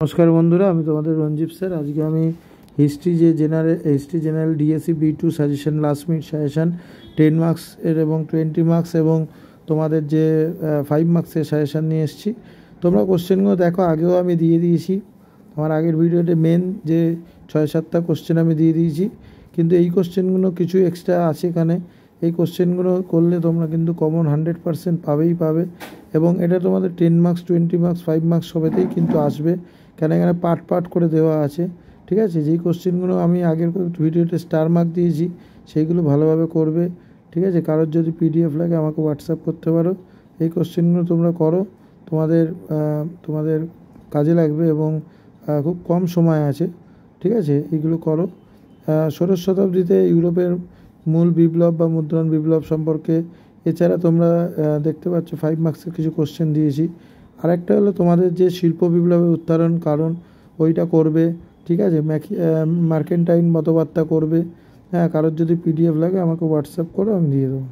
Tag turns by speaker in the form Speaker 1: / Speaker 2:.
Speaker 1: নমস্কার বন্ধুরা, আমি তোমাদের রঞ্জিত স্যার। আজকে আমি history general DSC B2 suggestion, last minute suggestion 10 মার্কসের এবং 20 মার্কস এবং তোমাদের যে 5 মার্কসের সাজেশন নিয়ে এসেছি। তোমরা কোশ্চেনগুলো দেখো, আগেও আমি দিয়ে দিয়েছি আমার আগের ভিডিওতে। মেন যে 6-7টা কোশ্চেন আমি দিয়ে দিয়েছি, কিন্তু এই কোশ্চেনগুলো কিছু এক্সট্রা আছে এখানে। এই কোশ্চেনগুলো করলে তোমরা কিন্তু কমন 100% পাবে, এবং এটা তোমাদের 10 মার্কস, 20 মার্কস, 5 মার্কস সবেতেই কিন্তু আসবে, কেন এখানে পার্ট করে দেওয়া আছে। ঠিক আছে, যেই কোশ্চেনগুলো আমি আগের ভিডিওতে স্টার মার্ক দিয়েছি সেইগুলো ভালোভাবে করবে। ঠিক আছে, কারোর যদি PDF লাগে আমাকে হোয়াটসঅ্যাপ করতে পারো। এই কোশ্চেনগুলো তোমরা করো, তোমাদের কাজে লাগবে এবং খুব কম সময় আছে। ঠিক আছে, এইগুলো করো। ষোড়শ শতাব্দীতে ইউরোপের মূল বিপ্লব বা মুদ্রণ বিপ্লব সম্পর্কে, এছাড়া তোমরা দেখতে পাচ্ছ 5 মার্কসের কিছু কোশ্চেন দিয়েছি। আরেকটা হলো তোমাদের যে শিল্প বিপ্লবের উত্তরণ কারণ, ওইটা করবে। ঠিক আছে, মার্কেন্টাইন মতবাদটা করবে। হ্যাঁ, কারোর যদি PDF লাগে আমাকে হোয়াটসঅ্যাপ করো, আমি দিয়ে দেবো।